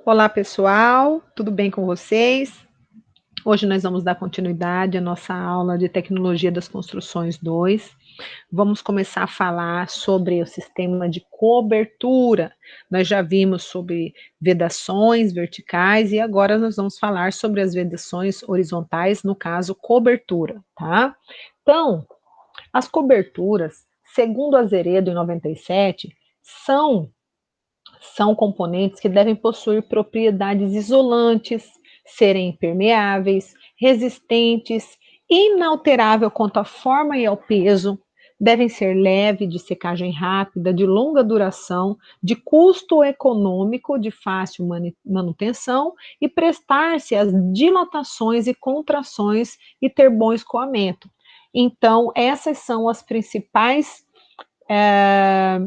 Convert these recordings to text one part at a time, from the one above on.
Olá, pessoal, tudo bem com vocês? Hoje nós vamos dar continuidade à nossa aula de Tecnologia das Construções 2. Vamos começar a falar sobre o sistema de cobertura. Nós já vimos sobre vedações verticais e agora nós vamos falar sobre as vedações horizontais, no caso, cobertura, tá? Então, as coberturas, segundo Azeredo em 97, são componentes que devem possuir propriedades isolantes, serem impermeáveis, resistentes, inalterável quanto à forma e ao peso, devem ser leve, de secagem rápida, de longa duração, de custo econômico, de fácil manutenção e prestar-se às dilatações e contrações e ter bom escoamento. Então, essas são as principais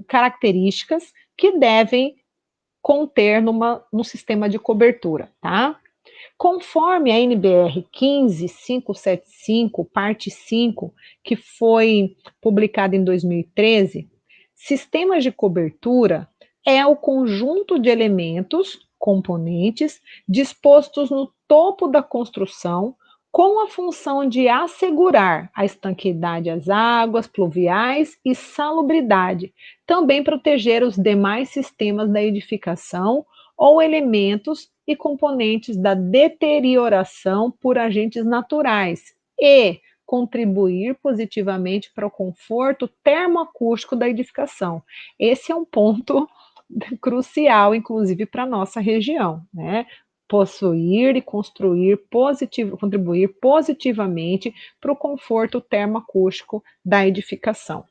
características que devem conter num sistema de cobertura, tá? Conforme a NBR 15575, parte 5, que foi publicada em 2013, sistemas de cobertura é o conjunto de elementos, componentes, dispostos no topo da construção, com a função de assegurar a estanqueidade às águas pluviais e salubridade, também proteger os demais sistemas da edificação ou elementos e componentes da deterioração por agentes naturais e contribuir positivamente para o conforto termoacústico da edificação. Esse é um ponto crucial, inclusive, para a nossa região, né? Possuir e contribuir positivamente para o conforto termoacústico da edificação.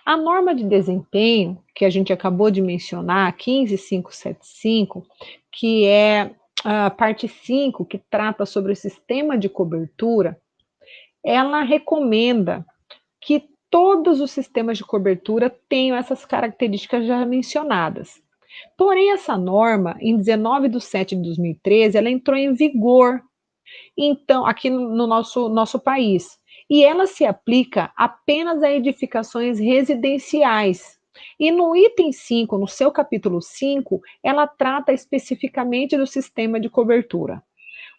A norma de desempenho, que a gente acabou de mencionar, 15575, que é a parte 5, que trata sobre o sistema de cobertura, ela recomenda que todos os sistemas de cobertura tenham essas características já mencionadas. Porém, essa norma, em 19 de 7 de 2013, ela entrou em vigor, então, aqui no nosso país. E ela se aplica apenas a edificações residenciais. E no item 5, no seu capítulo 5, ela trata especificamente do sistema de cobertura.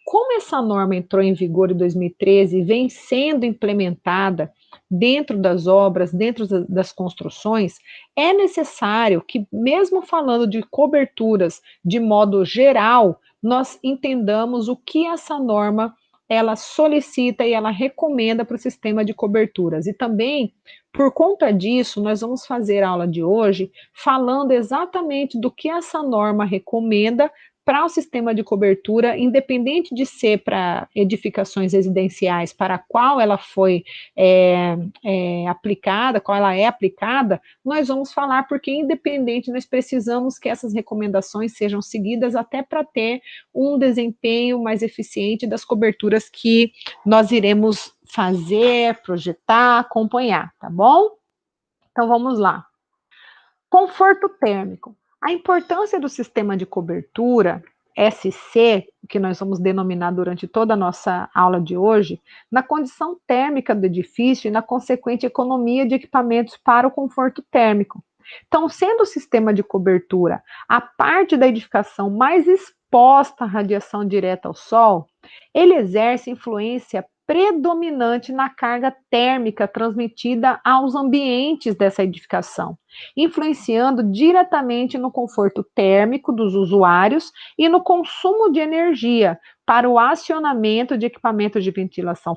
Como essa norma entrou em vigor em 2013 e vem sendo implementada dentro das obras, dentro das construções, é necessário que, mesmo falando de coberturas de modo geral, nós entendamos o que essa norma ela solicita e ela recomenda para o sistema de coberturas. E também, por conta disso, nós vamos fazer a aula de hoje falando exatamente do que essa norma recomenda para o sistema de cobertura, independente de ser para edificações residenciais para a qual ela foi aplicada, qual ela é aplicada, nós vamos falar porque, independente, nós precisamos que essas recomendações sejam seguidas até para ter um desempenho mais eficiente das coberturas que nós iremos fazer, projetar, acompanhar, tá bom? Então vamos lá. Conforto térmico. A importância do sistema de cobertura, SC, que nós vamos denominar durante toda a nossa aula de hoje, na condição térmica do edifício e na consequente economia de equipamentos para o conforto térmico. Então, sendo o sistema de cobertura a parte da edificação mais exposta à radiação direta ao sol, ele exerce influência predominante na carga térmica transmitida aos ambientes dessa edificação, influenciando diretamente no conforto térmico dos usuários e no consumo de energia para o acionamento de equipamentos de ventilação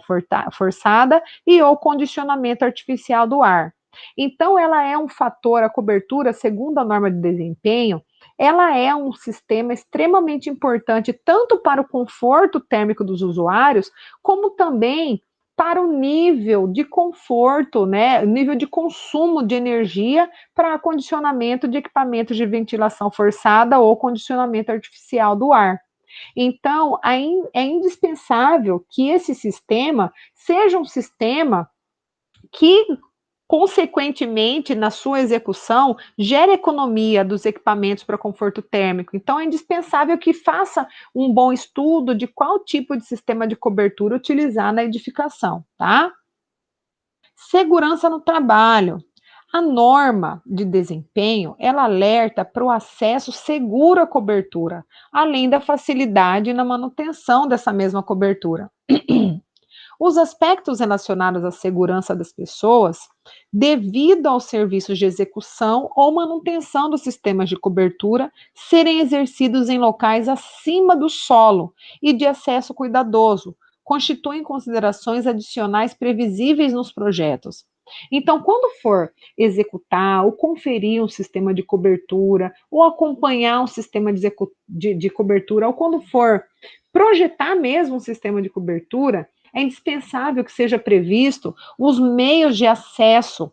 forçada e ou condicionamento artificial do ar. Então, ela é um fator, a cobertura, segundo a norma de desempenho, ela é um sistema extremamente importante tanto para o conforto térmico dos usuários, como também para o nível de conforto, né, nível de consumo de energia para acondicionamento de equipamentos de ventilação forçada ou condicionamento artificial do ar. Então, é indispensável que esse sistema seja um sistema que, consequentemente, na sua execução, gere economia dos equipamentos para conforto térmico. Então, é indispensável que faça um bom estudo de qual tipo de sistema de cobertura utilizar na edificação, tá? Segurança no trabalho. A norma de desempenho, ela alerta para o acesso seguro à cobertura, além da facilidade na manutenção dessa mesma cobertura. Os aspectos relacionados à segurança das pessoas, devido aos serviços de execução ou manutenção dos sistemas de cobertura, serem exercidos em locais acima do solo e de acesso cuidadoso, constituem considerações adicionais previsíveis nos projetos. Então, quando for executar ou conferir um sistema de cobertura, ou acompanhar um sistema de cobertura, ou quando for projetar mesmo um sistema de cobertura, é indispensável que seja previsto os meios de acesso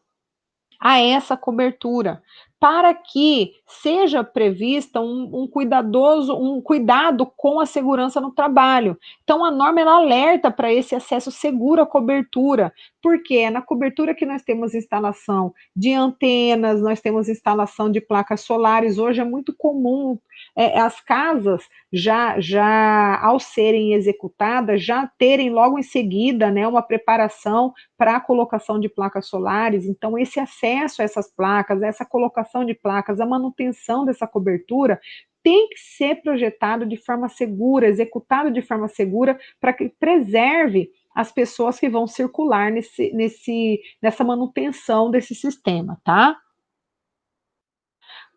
a essa cobertura, para que seja prevista um cuidado com a segurança no trabalho. Então, a norma ela alerta para esse acesso seguro à cobertura, porque é na cobertura que nós temos instalação de antenas, nós temos instalação de placas solares. Hoje é muito comum as casas já ao serem executadas, já terem logo em seguida, né, uma preparação para a colocação de placas solares. Então, esse acesso a essas placas, essa colocação de placas, a manutenção dessa cobertura, tem que ser projetado de forma segura, executado de forma segura, para que preserve as pessoas que vão circular nessa manutenção desse sistema, tá?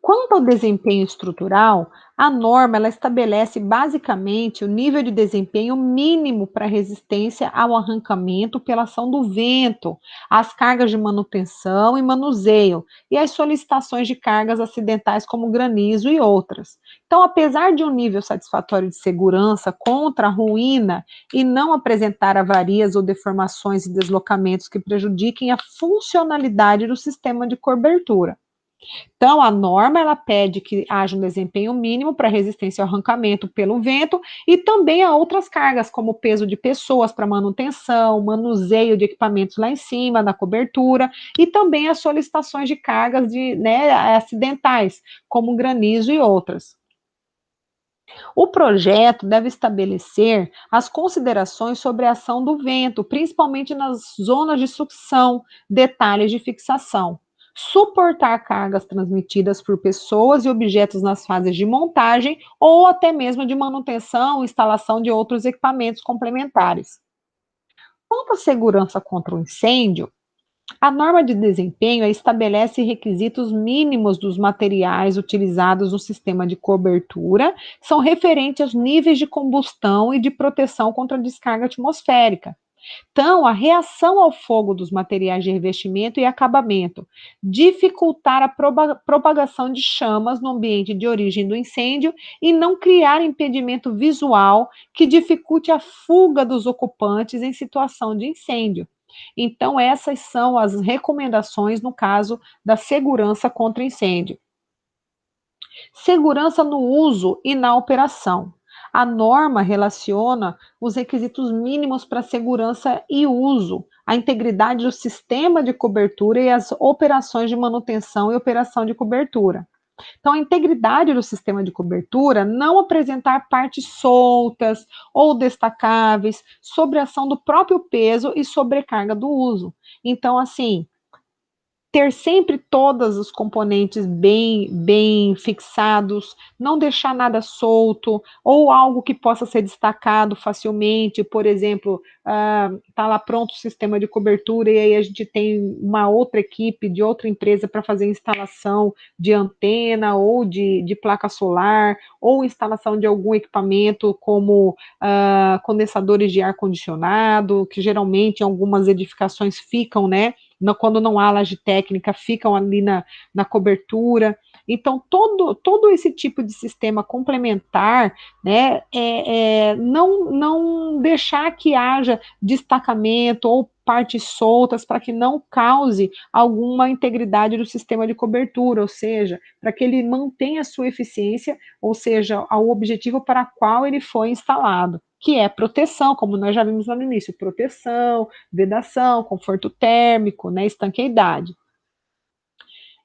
Quanto ao desempenho estrutural, a norma ela estabelece basicamente o nível de desempenho mínimo para resistência ao arrancamento pela ação do vento, as cargas de manutenção e manuseio, e as solicitações de cargas acidentais como granizo e outras. Então, apesar de um nível satisfatório de segurança contra a ruína e não apresentar avarias ou deformações e deslocamentos que prejudiquem a funcionalidade do sistema de cobertura. Então, a norma ela pede que haja um desempenho mínimo para resistência ao arrancamento pelo vento e também a outras cargas, como o peso de pessoas para manutenção, manuseio de equipamentos lá em cima, na cobertura, e também as solicitações de cargas né, acidentais, como granizo e outras. O projeto deve estabelecer as considerações sobre a ação do vento, principalmente nas zonas de sucção, detalhes de fixação. Suportar cargas transmitidas por pessoas e objetos nas fases de montagem ou até mesmo de manutenção e instalação de outros equipamentos complementares. Quanto à segurança contra o incêndio, a norma de desempenho estabelece requisitos mínimos dos materiais utilizados no sistema de cobertura, são referentes aos níveis de combustão e de proteção contra a descarga atmosférica. Então, a reação ao fogo dos materiais de revestimento e acabamento, dificultar a propagação de chamas no ambiente de origem do incêndio e não criar impedimento visual que dificulte a fuga dos ocupantes em situação de incêndio. Então, essas são as recomendações no caso da segurança contra incêndio. Segurança no uso e na operação. A norma relaciona os requisitos mínimos para segurança e uso, a integridade do sistema de cobertura e as operações de manutenção e operação de cobertura. Então, a integridade do sistema de cobertura, não apresentar partes soltas ou destacáveis, sobre a ação do próprio peso e sobrecarga do uso. Então, assim, ter sempre todos os componentes bem fixados, não deixar nada solto, ou algo que possa ser destacado facilmente, por exemplo, está lá pronto o sistema de cobertura e aí a gente tem uma outra equipe de outra empresa para fazer instalação de antena ou de placa solar, ou instalação de algum equipamento como condensadores de ar-condicionado, que geralmente em algumas edificações ficam, né, quando não há laje técnica, ficam ali na cobertura. Então, todo esse tipo de sistema complementar, né, não deixar que haja destacamento ou partes soltas para que não cause alguma integridade do sistema de cobertura, ou seja, para que ele mantenha a sua eficiência, ou seja, ao objetivo para qual ele foi instalado, que é proteção, como nós já vimos lá no início, proteção, vedação, conforto térmico, né, estanqueidade.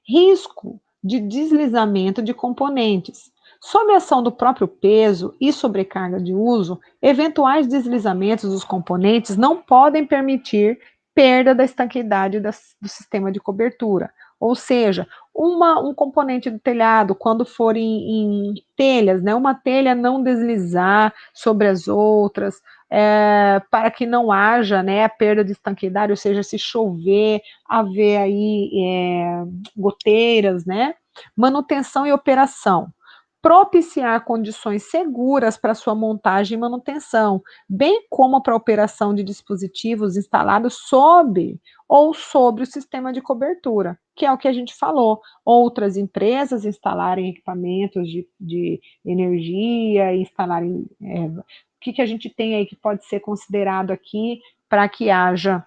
Risco de deslizamento de componentes. Sob a ação do próprio peso e sobrecarga de uso, eventuais deslizamentos dos componentes não podem permitir perda da estanqueidade do sistema de cobertura. Ou seja, um componente do telhado, quando for em telhas, né, uma telha não deslizar sobre as outras, para que não haja, né, a perda de estanqueidade, ou seja, se chover, haver aí goteiras, né? Manutenção e operação. Propiciar condições seguras para sua montagem e manutenção, bem como para a operação de dispositivos instalados sob ou sobre o sistema de cobertura, que é o que a gente falou. Outras empresas instalarem equipamentos de energia, instalarem. O que a gente tem aí que pode ser considerado aqui para que haja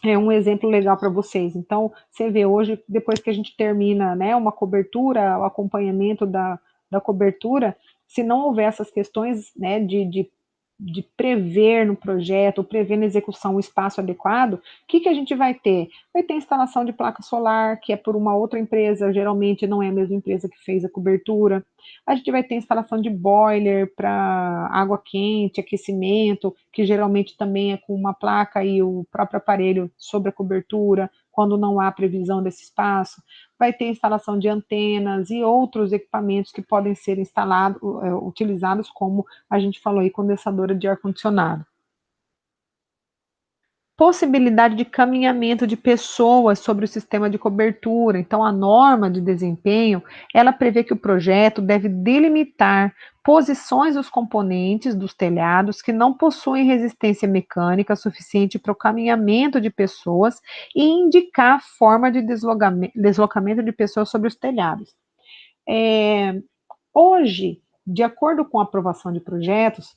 um exemplo legal para vocês. Então, você vê hoje, depois que a gente termina, né, uma cobertura, o acompanhamento da cobertura, se não houver essas questões, né, de prever no projeto, ou prever na execução o espaço adequado, o que a gente vai ter? Vai ter instalação de placa solar, que é por uma outra empresa, geralmente não é a mesma empresa que fez a cobertura. A gente vai ter instalação de boiler para água quente, aquecimento, que geralmente também é com uma placa e o próprio aparelho sobre a cobertura, quando não há previsão desse espaço. Vai ter instalação de antenas e outros equipamentos que podem ser instalados, utilizados, como a gente falou aí, condensadora de ar-condicionado. Possibilidade de caminhamento de pessoas sobre o sistema de cobertura. Então, a norma de desempenho, ela prevê que o projeto deve delimitar posições dos componentes dos telhados que não possuem resistência mecânica suficiente para o caminhamento de pessoas e indicar a forma de deslocamento de pessoas sobre os telhados. Hoje, de acordo com a aprovação de projetos,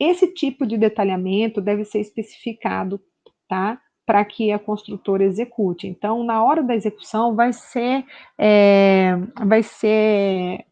esse tipo de detalhamento deve ser especificado, tá? Para que a construtora execute. Então, na hora da execução, vai ser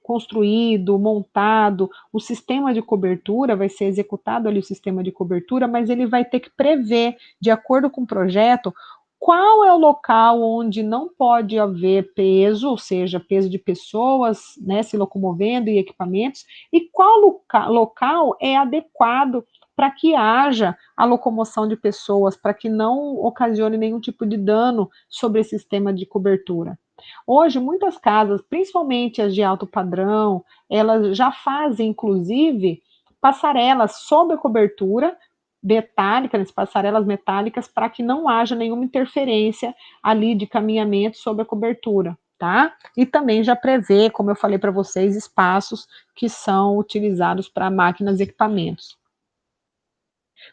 construído, montado, o sistema de cobertura, vai ser executado ali o sistema de cobertura, mas ele vai ter que prever, de acordo com o projeto, qual é o local onde não pode haver peso, ou seja, peso de pessoas, né, se locomovendo e equipamentos, e qual local é adequado para que haja a locomoção de pessoas, para que não ocasione nenhum tipo de dano sobre esse sistema de cobertura. Hoje, muitas casas, principalmente as de alto padrão, elas já fazem, inclusive, passarelas sob a cobertura metálicas, passarelas metálicas, para que não haja nenhuma interferência ali de caminhamento sobre a cobertura, tá? E também já prevê, como eu falei para vocês, espaços que são utilizados para máquinas e equipamentos.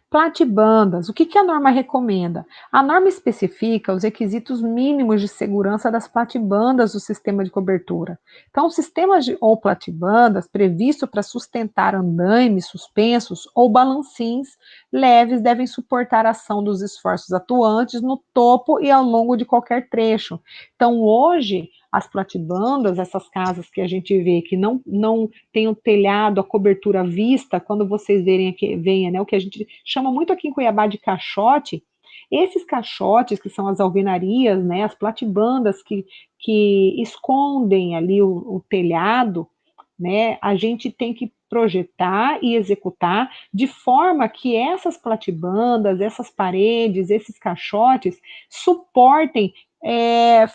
Platibandas, o que a norma recomenda? A norma especifica os requisitos mínimos de segurança das platibandas do sistema de cobertura. Então, sistemas ou platibandas previsto para sustentar andaimes suspensos ou balancins leves devem suportar a ação dos esforços atuantes no topo e ao longo de qualquer trecho. Então, hoje, as platibandas, essas casas que a gente vê que não tem o telhado, a cobertura à vista, quando vocês verem aqui, venha, né, o que a gente chama muito aqui em Cuiabá de caixote, esses caixotes, que são as alvenarias, né, as platibandas que escondem ali o telhado, né, a gente tem que projetar e executar de forma que essas platibandas, essas paredes, esses caixotes suportem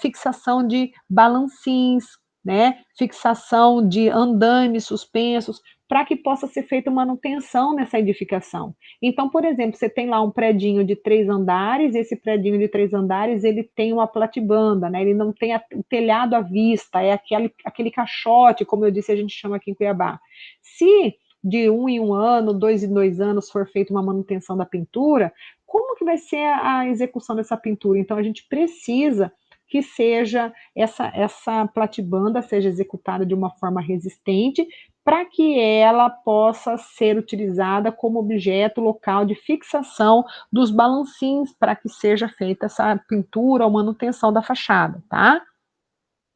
fixação de balancins, né, fixação de andames suspensos, para que possa ser feita manutenção nessa edificação. Então, por exemplo, você tem lá um predinho de 3 andares, esse predinho de 3 andares, ele tem uma platibanda, né? Ele não tem o telhado à vista, é aquele caixote, como eu disse, a gente chama aqui em Cuiabá. Se de 1 em 1 ano, 2 em 2 anos for feita uma manutenção da pintura, como que vai ser a execução dessa pintura? Então, a gente precisa que seja essa platibanda seja executada de uma forma resistente, para que ela possa ser utilizada como objeto local de fixação dos balancins, para que seja feita essa pintura ou manutenção da fachada, tá?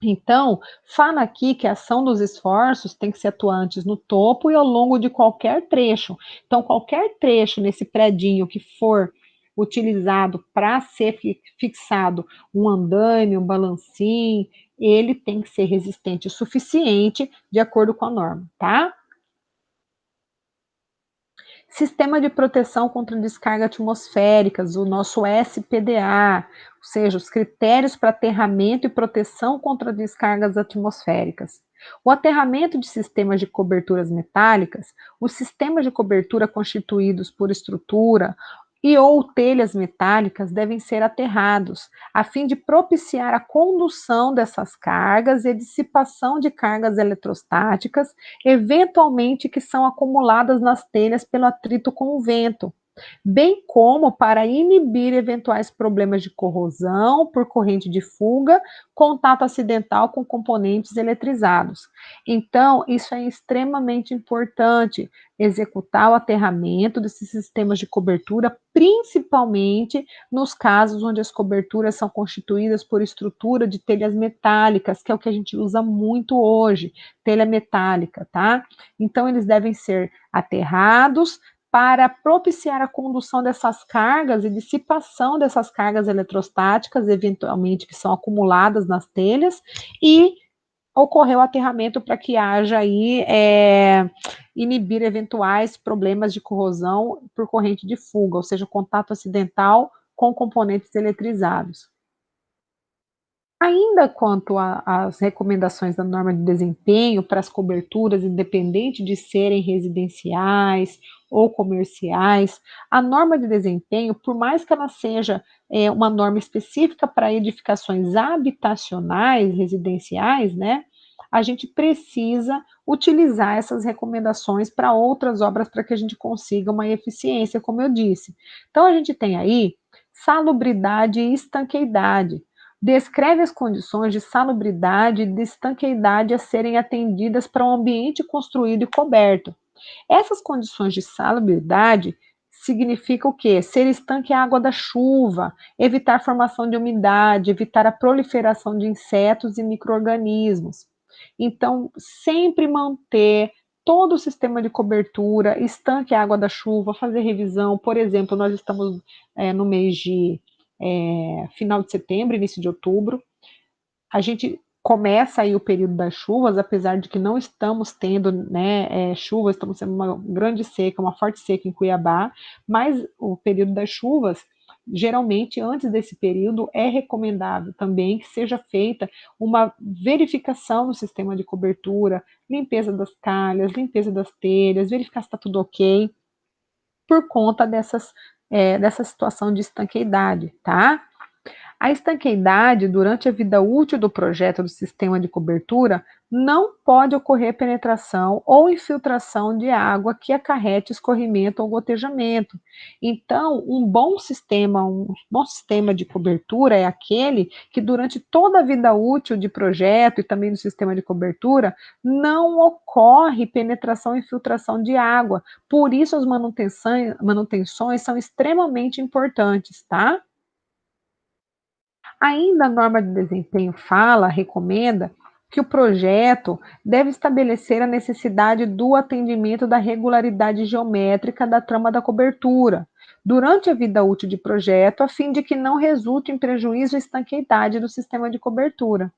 Então, fala aqui que a ação dos esforços tem que ser atuantes no topo e ao longo de qualquer trecho. Então, qualquer trecho nesse predinho que for utilizado para ser fixado um andaime, um balancim, ele tem que ser resistente o suficiente de acordo com a norma, tá? Sistema de proteção contra descargas atmosféricas, o nosso SPDA, ou seja, os critérios para aterramento e proteção contra descargas atmosféricas. O aterramento de sistemas de coberturas metálicas, os sistemas de cobertura constituídos por estrutura e ou telhas metálicas devem ser aterrados, a fim de propiciar a condução dessas cargas e a dissipação de cargas eletrostáticas eventualmente que são acumuladas nas telhas pelo atrito com o vento, bem como para inibir eventuais problemas de corrosão por corrente de fuga, contato acidental com componentes eletrizados. Então, isso é extremamente importante, executar o aterramento desses sistemas de cobertura, principalmente nos casos onde as coberturas são constituídas por estrutura de telhas metálicas, que é o que a gente usa muito hoje, telha metálica, tá? Então, eles devem ser aterrados para propiciar a condução dessas cargas e dissipação dessas cargas eletrostáticas, eventualmente que são acumuladas nas telhas, e ocorrer o aterramento para que haja aí, inibir eventuais problemas de corrosão por corrente de fuga, ou seja, contato acidental com componentes eletrizados. Ainda quanto às recomendações da norma de desempenho para as coberturas, independente de serem residenciais ou comerciais, a norma de desempenho, por mais que ela seja uma norma específica para edificações habitacionais, residenciais, né? A gente precisa utilizar essas recomendações para outras obras para que a gente consiga uma eficiência, como eu disse. Então, a gente tem aí salubridade e estanqueidade. Descreve as condições de salubridade e de estanqueidade a serem atendidas para um ambiente construído e coberto. Essas condições de salubridade significa o quê? Ser estanque à água da chuva, evitar a formação de umidade, evitar a proliferação de insetos e micro-organismos. Então, sempre manter todo o sistema de cobertura, estanque à água da chuva, fazer revisão. Por exemplo, nós estamos no mês de final de setembro, início de outubro. A gente começa aí o período das chuvas, apesar de que não estamos tendo, né, chuvas, estamos tendo uma grande seca, uma forte seca em Cuiabá, mas o período das chuvas, geralmente antes desse período, é recomendável também que seja feita uma verificação no sistema de cobertura, limpeza das calhas, limpeza das telhas, verificar se está tudo ok, por conta dessa situação de estanqueidade, tá? A estanqueidade, durante a vida útil do projeto do sistema de cobertura, não pode ocorrer penetração ou infiltração de água que acarrete escorrimento ou gotejamento. Então, um bom sistema de cobertura é aquele que, durante toda a vida útil de projeto e também do sistema de cobertura, não ocorre penetração e infiltração de água. Por isso, as manutenções são extremamente importantes, tá? Ainda a norma de desempenho recomenda que o projeto deve estabelecer a necessidade do atendimento da regularidade geométrica da trama da cobertura durante a vida útil de projeto, a fim de que não resulte em prejuízo à estanqueidade do sistema de cobertura.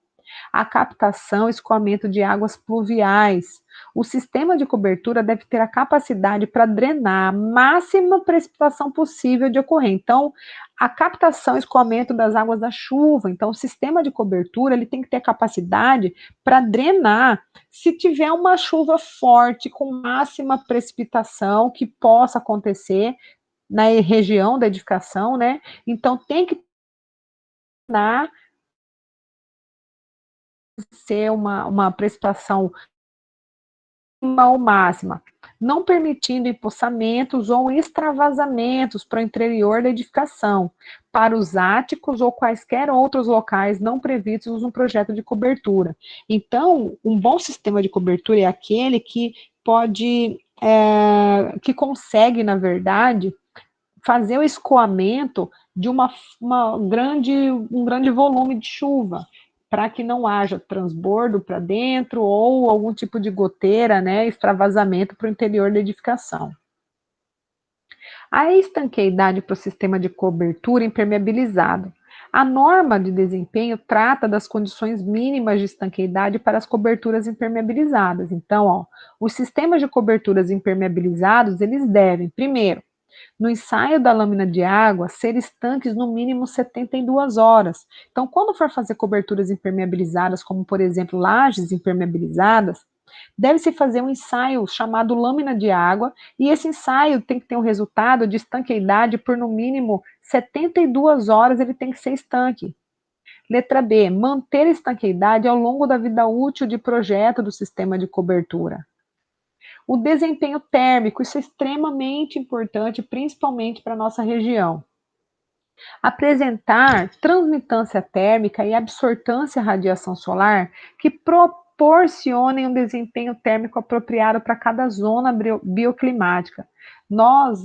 A captação e escoamento de águas pluviais. O sistema de cobertura deve ter a capacidade para drenar a máxima precipitação possível de ocorrer. Então, a captação e escoamento das águas da chuva. Então, o sistema de cobertura ele tem que ter capacidade para drenar se tiver uma chuva forte com máxima precipitação que possa acontecer na região da edificação, né? Então, tem que drenar ser uma precipitação ou máxima, não permitindo empoçamentos ou extravasamentos para o interior da edificação, para os áticos ou quaisquer outros locais não previstos no projeto de cobertura. Então, um bom sistema de cobertura é aquele que que consegue, na verdade, fazer o escoamento de um grande volume de chuva, para que não haja transbordo para dentro ou algum tipo de goteira, né, extravasamento para o interior da edificação. A estanqueidade para o sistema de cobertura impermeabilizado. A norma de desempenho trata das condições mínimas de estanqueidade para as coberturas impermeabilizadas. Então, ó, os sistemas de coberturas impermeabilizados, eles devem, primeiro, no ensaio da lâmina de água, ser estanques no mínimo 72 horas. Então, quando for fazer coberturas impermeabilizadas, como por exemplo lajes impermeabilizadas, deve-se fazer um ensaio chamado lâmina de água, e esse ensaio tem que ter um resultado de estanqueidade por no mínimo 72 horas, ele tem que ser estanque. Letra B, manter estanqueidade ao longo da vida útil de projeto do sistema de cobertura. O desempenho térmico, isso é extremamente importante, principalmente para a nossa região. Apresentar transmitância térmica e absortância à radiação solar que proporcionem um desempenho térmico apropriado para cada zona bioclimática. Nós,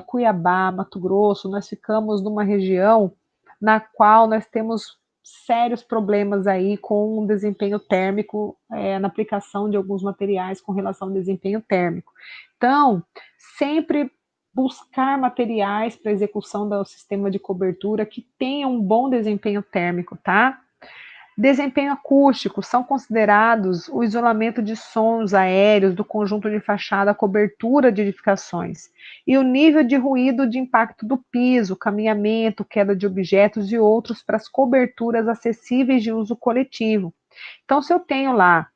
Cuiabá, Mato Grosso, nós ficamos numa região na qual nós temos sérios problemas aí com o desempenho térmico, na aplicação de alguns materiais com relação ao desempenho térmico. Então, sempre buscar materiais para execução do sistema de cobertura que tenham um bom desempenho térmico, tá? Desempenho acústico são considerados o isolamento de sons aéreos do conjunto de fachada, cobertura de edificações, e o nível de ruído de impacto do piso, caminhamento, queda de objetos e outros para as coberturas acessíveis de uso coletivo. Então, se eu tenho lá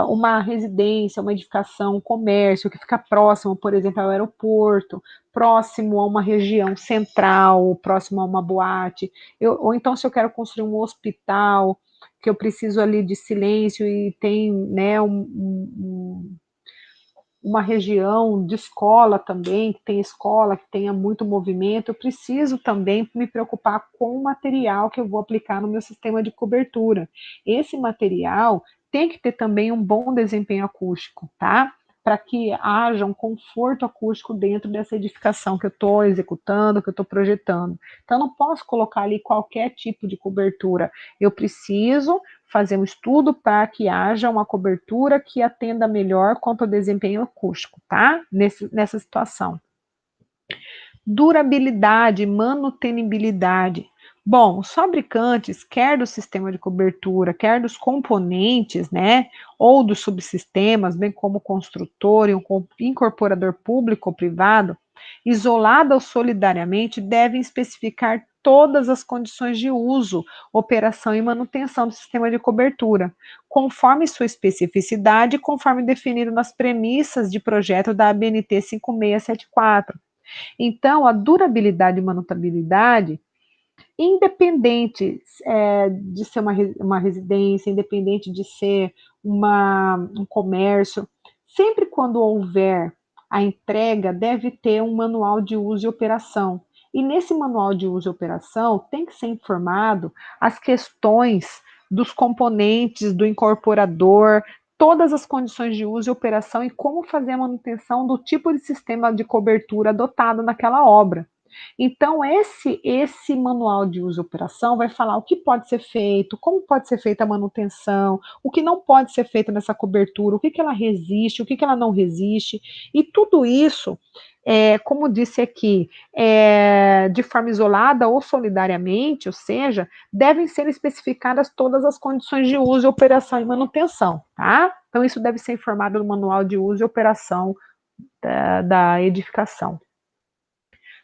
uma residência, uma edificação, um comércio que fica próximo, por exemplo, ao aeroporto, próximo a uma região central, próximo a uma boate, ou então se eu quero construir um hospital, que eu preciso ali de silêncio e tem, né, uma região de escola também, que tem escola, que tenha muito movimento, eu preciso também me preocupar com o material que eu vou aplicar no meu sistema de cobertura. Esse material tem que ter também um bom desempenho acústico, tá? Para que haja um conforto acústico dentro dessa edificação que eu estou executando, que eu estou projetando. Então, eu não posso colocar ali qualquer tipo de cobertura. Eu preciso fazer um estudo para que haja uma cobertura que atenda melhor quanto ao desempenho acústico, tá? Nessa situação. Durabilidade, manutenibilidade. Bom, os fabricantes, quer do sistema de cobertura, quer dos componentes, né, ou dos subsistemas, bem como o construtor e um incorporador público ou privado, isolado ou solidariamente, devem especificar todas as condições de uso, operação e manutenção do sistema de cobertura, conforme sua especificidade e conforme definido nas premissas de projeto da ABNT 5674. Então, a durabilidade e manutabilidade, independente de ser uma residência, independente de ser um comércio, sempre quando houver a entrega, deve ter um manual de uso e operação. E nesse manual de uso e operação tem que ser informado as questões dos componentes, do incorporador, todas as condições de uso e operação e como fazer a manutenção do tipo de sistema de cobertura adotado naquela obra. Então, esse manual de uso e operação vai falar o que pode ser feito, como pode ser feita a manutenção, o que não pode ser feito nessa cobertura, o que, que ela resiste, o que, que ela não resiste, e tudo isso, como disse aqui, de forma isolada ou solidariamente, ou seja, devem ser especificadas todas as condições de uso, operação e manutenção, tá? Então, isso deve ser informado no manual de uso e operação da edificação.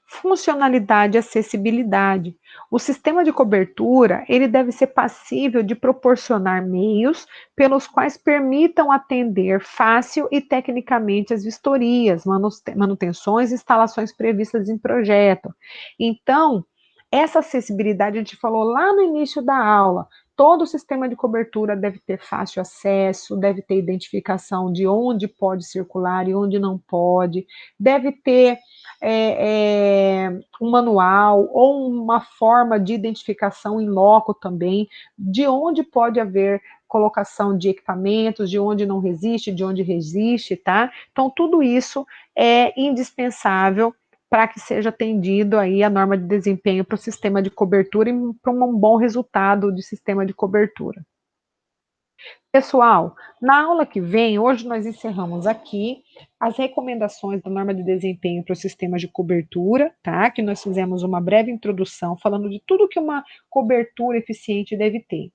Funcionalidade e acessibilidade. O sistema de cobertura, ele deve ser passível de proporcionar meios pelos quais permitam atender fácil e tecnicamente as vistorias, manutenções e instalações previstas em projeto. Então, essa acessibilidade a gente falou lá no início da aula. Todo o sistema de cobertura deve ter fácil acesso, deve ter identificação de onde pode circular e onde não pode, deve ter um manual ou uma forma de identificação em loco também, de onde pode haver colocação de equipamentos, de onde não resiste, de onde resiste, tá? Então, tudo isso é indispensável para que seja atendido aí a norma de desempenho para o sistema de cobertura e para um bom resultado de sistema de cobertura. Pessoal, na aula que vem, hoje nós encerramos aqui as recomendações da norma de desempenho para os sistemas de cobertura, tá? Que nós fizemos uma breve introdução falando de tudo que uma cobertura eficiente deve ter.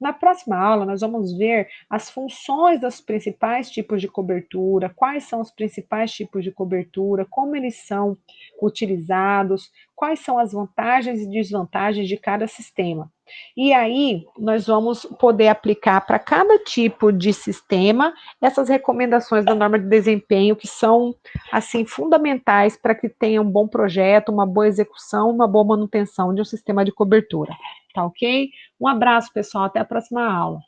Na próxima aula, nós vamos ver as funções dos principais tipos de cobertura, quais são os principais tipos de cobertura, como eles são utilizados, quais são as vantagens e desvantagens de cada sistema. E aí, nós vamos poder aplicar para cada tipo de sistema essas recomendações da norma de desempenho que são, assim, fundamentais para que tenha um bom projeto, uma boa execução, uma boa manutenção de um sistema de cobertura. Tá ok? Um abraço, pessoal. Até a próxima aula.